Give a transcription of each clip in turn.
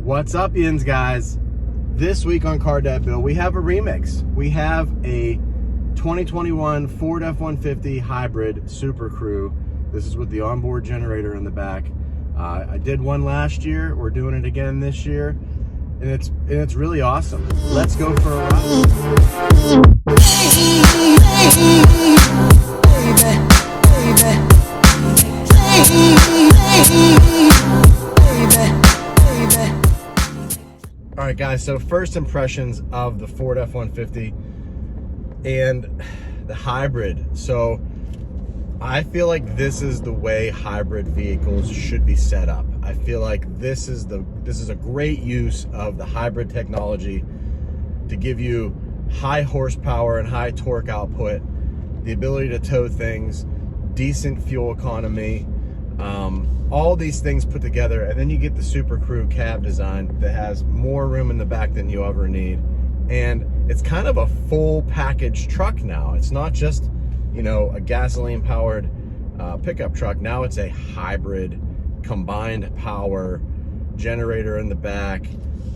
What's up, Yins guys? This week on Car Dad Bill, we have a remix. We have a 2021 Ford F-150 hybrid Super Crew. This is with the onboard generator in the back. I did one last year. We're doing it again this year, and it's really awesome. Let's go for a ride. All right, guys, so first impressions of the Ford F-150 and the hybrid. So I feel like this is the way hybrid vehicles should be set up. I feel like this is a great use of the hybrid technology to give you high horsepower and high torque output, the ability to tow things, decent fuel economy, all these things put together, and then you get the Super Crew cab design that has more room in the back than you ever need. And it's kind of a full package truck now. It's not just, you know, a gasoline powered pickup truck. Now it's a hybrid combined power generator in the back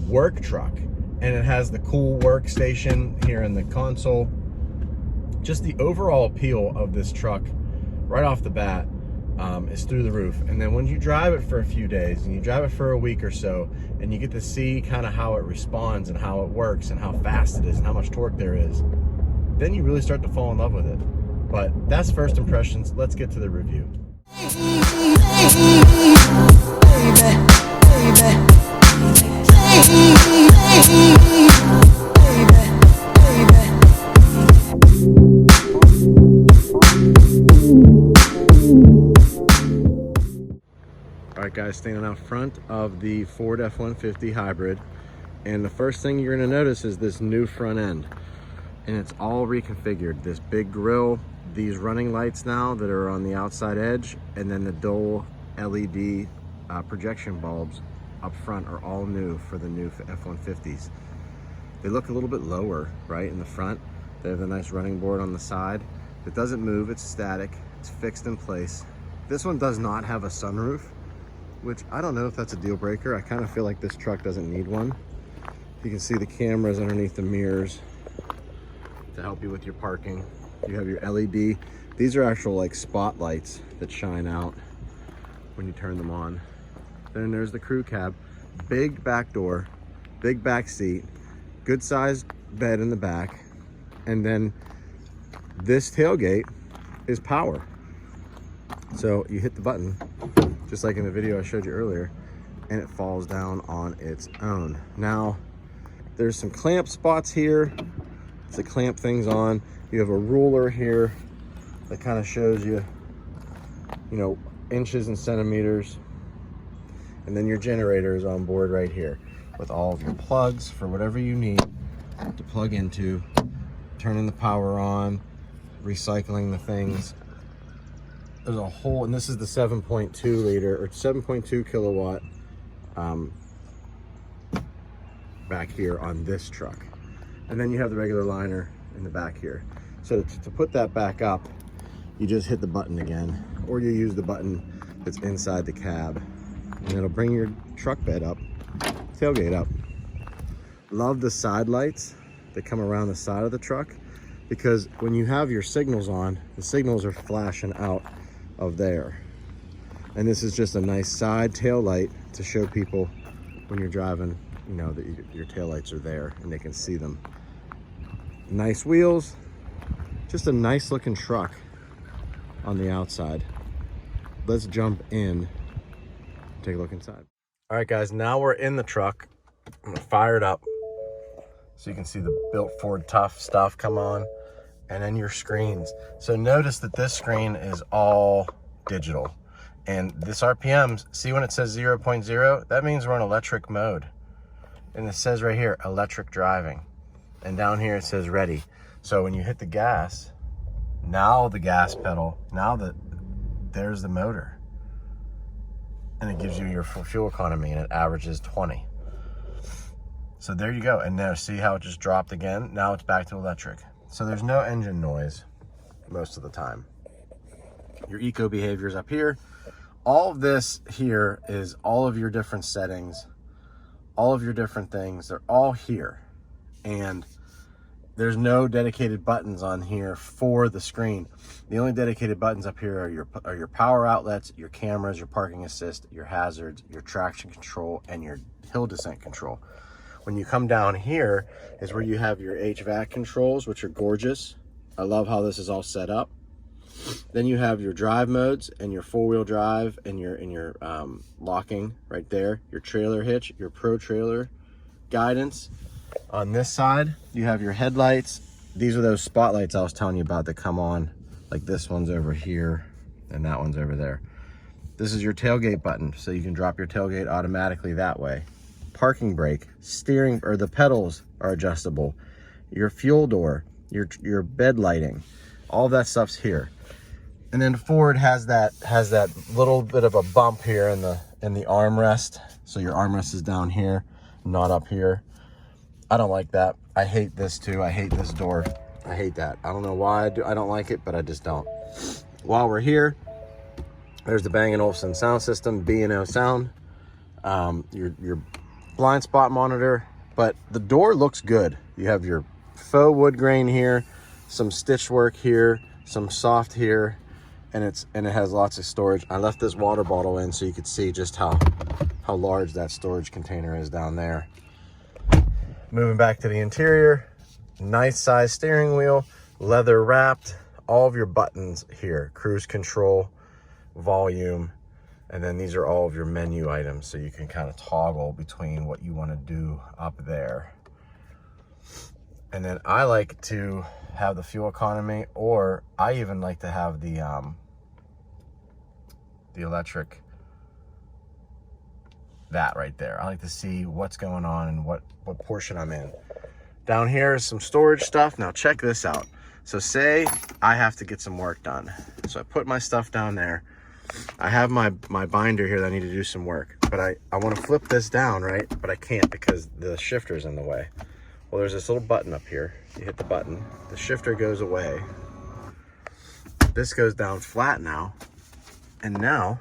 work truck, and it has the cool workstation here in the console. Just the overall appeal of this truck right off the bat is through the roof. And then when you drive it for a few days and you drive it for a week or so, and you get to see kind of how it responds and how it works and how fast it is and how much torque there is, then you really start to fall in love with it. But that's first impressions. Let's get to the review. All right, guys, standing out front of the Ford F-150 hybrid, and the first thing you're going to notice is this new front end, and it's all reconfigured. This big grille, these running lights now that are on the outside edge, and then the dual LED projection bulbs up front are all new for the new F-150s. They look a little bit lower, right, in the front. They have a nice running board on the side. It doesn't move, it's static, it's fixed in place. This one does not have a sunroof, which I don't know if that's a deal breaker. I kind of feel like this truck doesn't need one. You can see the cameras underneath the mirrors to help you with your parking. You have your LED. These are actual like spotlights that shine out when you turn them on. Then there's the crew cab. Big back door, big back seat, good sized bed in the back. And then this tailgate is power. So you hit the button, just like in the video I showed you earlier, and it falls down on its own. Now, there's some clamp spots here to clamp things on. You have a ruler here that kind of shows you, inches and centimeters. And then your generator is on board right here with all of your plugs for whatever you need to plug into, turning the power on, recycling the things. There's a whole, and this is the 7.2 liter or 7.2 kilowatt back here on this truck. And then you have the regular liner in the back here. So to put that back up, you just hit the button again, or you use the button that's inside the cab, and it'll bring your truck bed up, tailgate up. Love the side lights that come around the side of the truck, because when you have your signals on, the signals are flashing out of there. And this is just a nice side tail light to show people when you're driving, that your tail lights are there and they can see them. Nice wheels, just a nice looking truck on the outside. Let's jump in, take a look inside. All right, guys, now we're in the truck. I'm gonna fire it up so you can see the built Ford Tough stuff come on. And then your screens. So notice that this screen is all digital. And this RPMs, see when it says 0.0, that means we're in electric mode. And it says right here, electric driving. And down here it says ready. So when you hit the gas, now the gas pedal, there's the motor. And it gives you your fuel economy, and it averages 20. So there you go. And now see how it just dropped again? Now it's back to electric. So there's no engine noise most of the time. Your eco behaviors up here. All of this here is all of your different settings all of your different things. They're all here. And there's no dedicated buttons on here for the screen. The only dedicated buttons up here are your power outlets, your cameras, your parking assist, your hazards, your traction control, and your hill descent control. When you come down here is where you have your HVAC controls, which are gorgeous. I love how this is all set up. Then you have your drive modes and your four-wheel drive and your locking right there, your trailer hitch, your pro trailer guidance. On this side, you have your headlights. These are those spotlights I was telling you about that come on, like this one's over here and that one's over there. This is your tailgate button, so you can drop your tailgate automatically that way. Parking brake, steering, or the pedals are adjustable. Your fuel door, your bed lighting, all that stuff's here. And then Ford has that little bit of a bump here in the armrest. So your armrest is down here, not up here. I don't like that. I hate this too. I hate this door. I hate that. I don't know why I don't like it, but I just don't. While we're here, there's the Bang & Olufsen sound system, B&O sound. Your blind spot monitor, but the door looks good. You have your faux wood grain here, some stitch work here, some soft here, and it has lots of storage. I left this water bottle in so you could see just how large that storage container is down there. Moving back to the interior, nice size steering wheel, leather wrapped, all of your buttons here, cruise control, volume, and then these are all of your menu items, so you can kind of toggle between what you want to do up there. And then I like to have the fuel economy, or I even like to have the electric, that right there. I like to see what's going on and what portion I'm in. Down here is some storage stuff. Now check this out. So say I have to get some work done. So I put my stuff down there. I have my binder here that I need to do some work, but I want to flip this down, right? But I can't because the shifter's in the way. Well, there's this little button up here. You hit the button, the shifter goes away. This goes down flat now. And now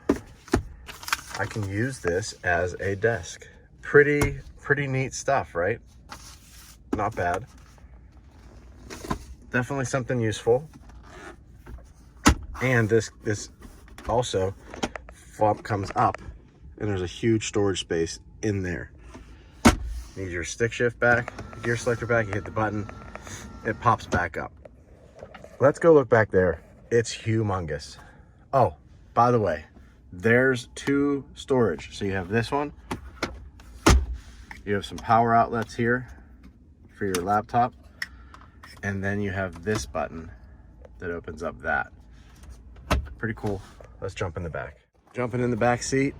I can use this as a desk. Pretty neat stuff, right? Not bad. Definitely something useful. And this also fob comes up and there's a huge storage space in there. Need your stick shift back, gear selector back, you hit the button, it pops back up. Let's go look back there. It's humongous. Oh, by the way, there's two storage. So you have this one, you have some power outlets here for your laptop, and then you have this button that opens up that. Pretty cool. Let's jump in the back. Jumping in the back seat,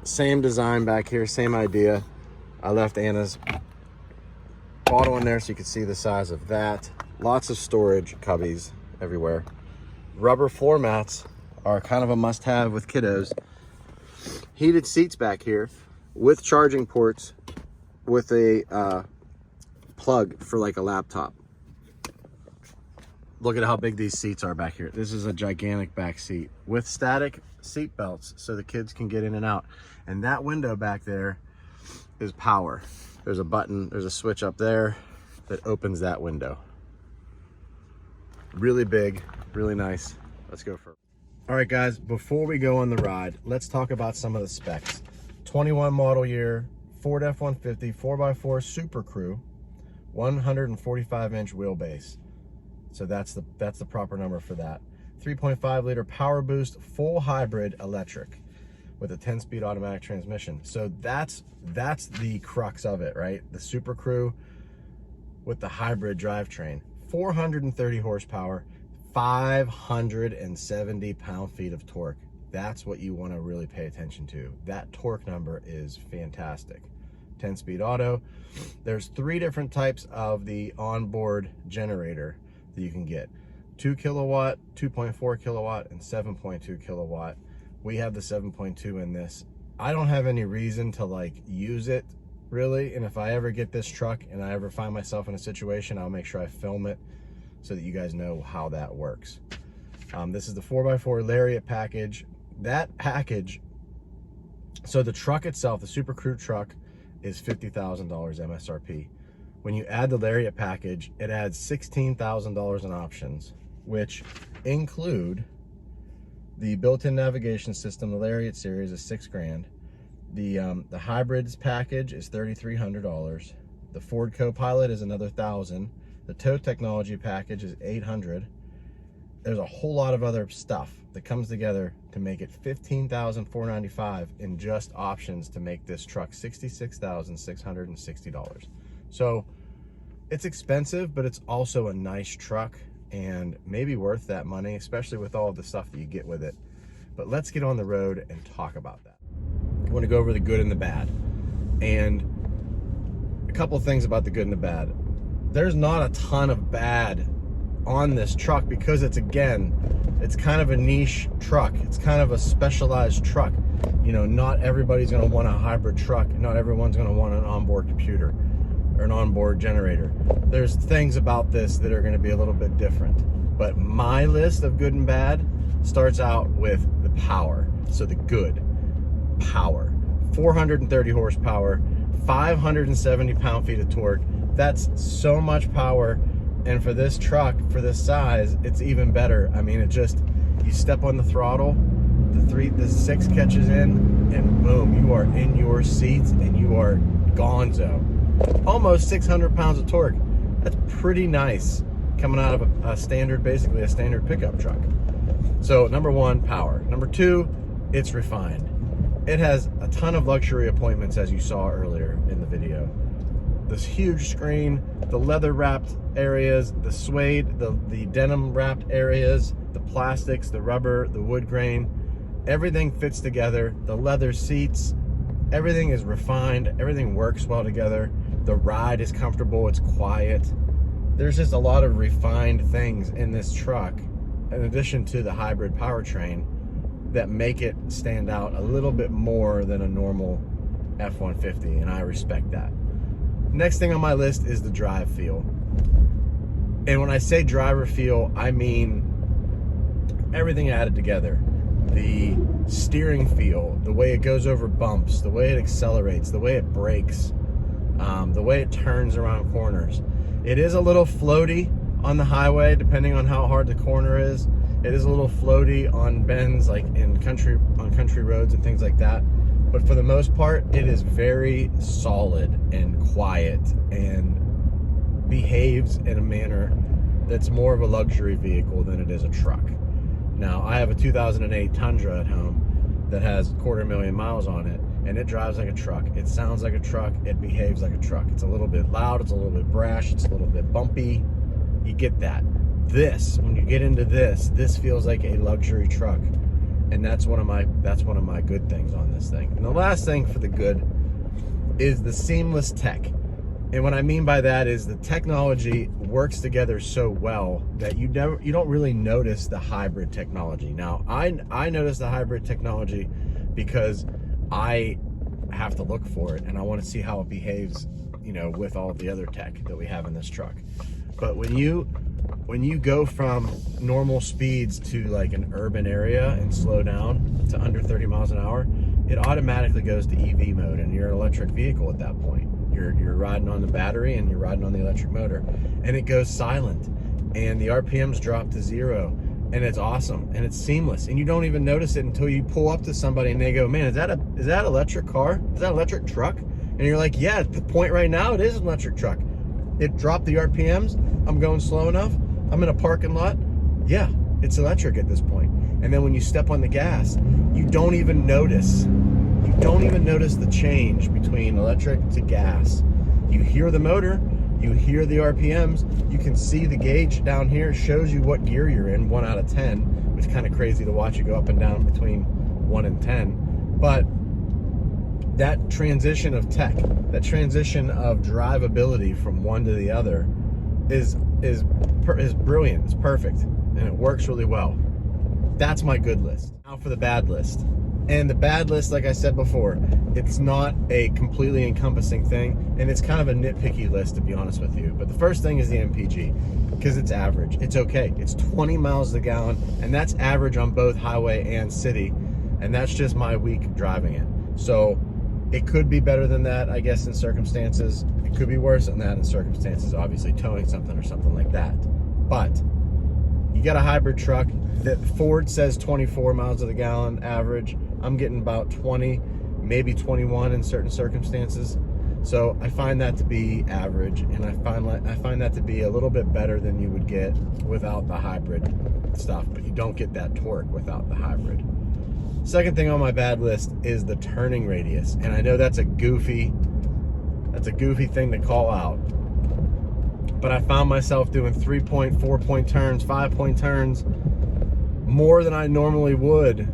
same design back here, same idea. I left Anna's bottle in there so you can see the size of that. Lots of storage cubbies everywhere. Rubber floor mats are kind of a must-have with kiddos. Heated seats back here with charging ports with a plug for like a laptop. Look at how big these seats are back here. This is a gigantic back seat with static seat belts so the kids can get in and out. And that window back there is power. There's a button, there's a switch up there that opens that window. Really big, really nice. Let's go for it. All right, guys, before we go on the ride, let's talk about some of the specs. 21 model year, Ford F-150 4x4 Super Crew, 145-inch wheelbase. So that's the proper number for that. 3.5 liter power boost, full hybrid electric with a 10-speed automatic transmission. So that's the crux of it, right? The Super Crew with the hybrid drivetrain. 430 horsepower, 570 pound-feet of torque. That's what you want to really pay attention to. That torque number is fantastic. 10-speed auto. There's 3 different types of the onboard generator that you can get. 2 kilowatt, 2.4 kilowatt, and 7.2 kilowatt. We have the 7.2 in this. I don't have any reason to like use it really, and if I ever get this truck and I ever find myself in a situation, I'll make sure I film it so that you guys know how that works. This is the 4x4 Lariat package. That package, so the truck itself, the Super Crew truck, is $50,000 MSRP. When you add the Lariat package, it adds $16,000 in options, which include the built-in navigation system. The Lariat series is $6,000. The hybrids package is $3,300. The Ford Copilot is another $1,000. The tow technology package is $800. There's a whole lot of other stuff that comes together to make it $15,495 in just options to make this truck $66,660. So it's expensive, but it's also a nice truck and maybe worth that money, especially with all of the stuff that you get with it. But let's get on the road and talk about that. I want to go over the good and the bad. And a couple things about the good and the bad. There's not a ton of bad on this truck because it's kind of a niche truck. It's kind of a specialized truck. You know, not everybody's going to want a hybrid truck. Not everyone's going to want an onboard computer or an onboard generator. There's things about this that are going to be a little bit different. But my list of good and bad starts out with the power. So the good power, 430 horsepower, 570 pound-feet of torque. That's so much power. And for this truck, for this size, it's even better. I mean, you step on the throttle, the 6 catches in, and boom, you are in your seats and you are gonzo. Almost 600 pounds of torque. That's pretty nice coming out of basically a standard pickup truck. So number one, power. Number two, it's refined. It has a ton of luxury appointments, as you saw earlier in the video. This huge screen, the leather wrapped areas, the suede, the denim wrapped areas, the plastics, the rubber, the wood grain, everything fits together. The leather seats, everything is refined, everything works well together. The ride is comfortable, it's quiet. There's just a lot of refined things in this truck, in addition to the hybrid powertrain, that make it stand out a little bit more than a normal F-150, and I respect that. Next thing on my list is the drive feel. And when I say driver feel, I mean everything added together. The steering feel, the way it goes over bumps, the way it accelerates, the way it brakes, the way it turns around corners. It is a little floaty on the highway, depending on how hard the corner is. It is a little floaty on bends, like on country roads and things like that. But for the most part, it is very solid and quiet and behaves in a manner that's more of a luxury vehicle than it is a truck. Now, I have a 2008 Tundra at home that has 250,000 miles on it, and it drives like a truck. It sounds like a truck. It behaves like a truck. It's a little bit loud. It's a little bit brash. It's a little bit bumpy. You get that. When you get into this feels like a luxury truck. And that's one of my good things on this thing. And the last thing for the good is the seamless tech. And what I mean by that is the technology works together so well that you don't really notice the hybrid technology. Now, I notice the hybrid technology because I have to look for it and I want to see how it behaves, you know, with all the other tech that we have in this truck. But when you go from normal speeds to like an urban area and slow down to under 30 miles an hour, it automatically goes to EV mode, and you're an electric vehicle at that point. You're riding on the battery and you're riding on the electric motor, and it goes silent, and the RPMs drop to 0, and it's awesome and it's seamless, and you don't even notice it until you pull up to somebody and they go, "Man, is that electric car? Is that electric truck?" And you're like, "Yeah, at the point right now, it is an electric truck. It dropped the RPMs. I'm going slow enough. I'm in a parking lot. Yeah, it's electric at this point." And then when you step on the gas, you don't even notice the change between electric to gas. You hear the motor, you hear the RPMs, you can see the gauge down here. It shows you what gear you're in, 1 out of 10, which is kind of crazy to watch you go up and down between 1 and 10. But that transition of tech, that transition of drivability from one to the other is brilliant. It's perfect, and it works really well. That's my good list. Now for the bad list. And the bad list, like I said before, it's not a completely encompassing thing, and it's kind of a nitpicky list, to be honest with you. But the first thing is the MPG, because it's average. It's okay. It's 20 miles a gallon, and that's average on both highway and city, and that's just my week driving it. So It could be better than that, I guess, in circumstances. It could be worse than that in circumstances, obviously towing something or something like that. But you got a hybrid truck that Ford says 24 miles to the gallon average. I'm getting about 20, maybe 21 in certain circumstances. So I find that to be average, and I find that to be a little bit better than you would get without the hybrid stuff, but you don't get that torque without the hybrid. Second thing on my bad list is the turning radius, and I know that's a goofy thing to call out, but I found myself doing 3-point, 4-point turns, 5-point turns more than I normally would.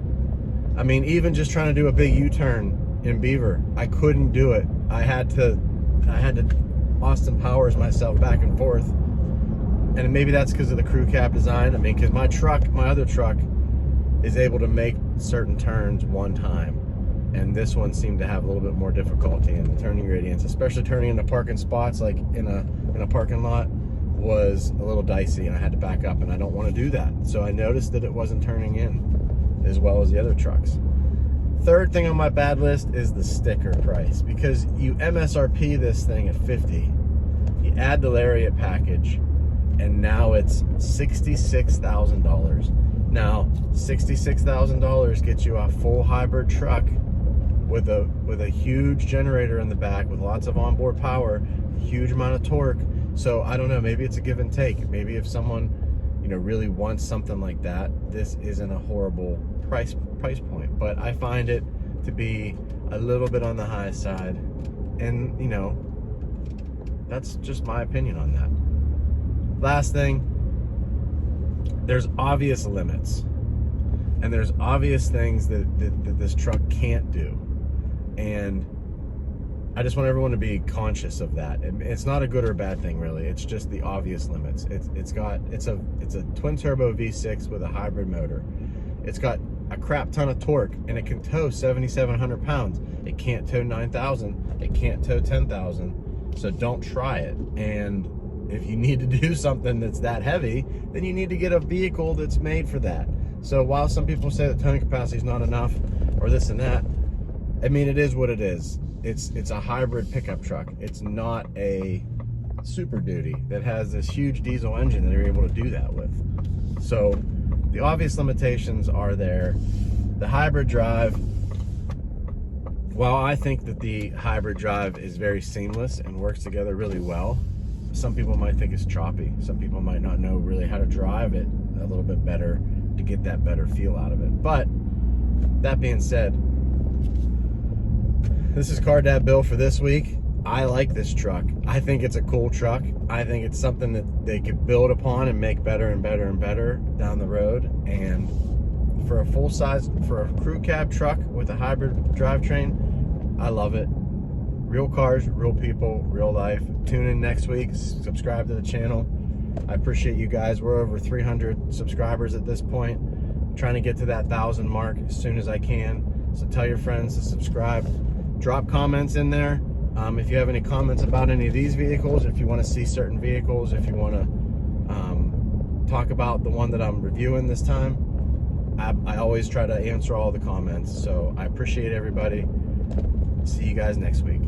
I mean, even just trying to do a big U-turn in Beaver, I couldn't do it. I had to Austin Powers myself back and forth, and maybe that's because of the crew cab design. I mean, because my other truck is able to make certain turns one time, and this one seemed to have a little bit more difficulty in the turning radius, especially turning into parking spots, like in a parking lot, was a little dicey, and I had to back up, and I don't want to do that. So I noticed that it wasn't turning in as well as the other trucks. Third thing on my bad list is the sticker price, because you MSRP this thing at $50, you add the Lariat package, and now it's $66,000. Now, $66,000 gets you a full hybrid truck with a huge generator in the back, with lots of onboard power, huge amount of torque. So I don't know, maybe it's a give and take. Maybe if someone, you know, really wants something like that, this isn't a horrible price point. But I find it to be a little bit on the high side, and you know, that's just my opinion on that. Last thing, there's obvious limits, and there's obvious things that this truck can't do, and I just want everyone to be conscious of that. It's not a good or bad thing, really. It's just the obvious limits. It's a twin turbo V6 with a hybrid motor. It's got a crap ton of torque, and it can tow 7,700 pounds. It can't tow 9,000. It can't tow 10,000. So don't try it. And if you need to do something that's that heavy, then you need to get a vehicle that's made for that. So while some people say that towing capacity is not enough, or this and that, I mean, it is what it is. It's a hybrid pickup truck. It's not a Super Duty that has this huge diesel engine that you're able to do that with. So the obvious limitations are there. The hybrid drive, while I think that the hybrid drive is very seamless and works together really well, some people might think it's choppy. Some people might not know really how to drive it a little bit better to get that better feel out of it. But that being said, this is Car Dad Bill for this week. I like this truck. I think it's a cool truck. I think it's something that they could build upon and make better and better and better down the road. And for a for a crew cab truck with a hybrid drivetrain, I love it. Real cars, real people, real life. Tune in next week. Subscribe to the channel. I appreciate you guys. We're over 300 subscribers at this point. I'm trying to get to that 1,000 mark as soon as I can. So tell your friends to subscribe. Drop comments in there. If you have any comments about any of these vehicles, if you want to see certain vehicles, if you want to talk about the one that I'm reviewing this time, I always try to answer all the comments. So I appreciate everybody. See you guys next week.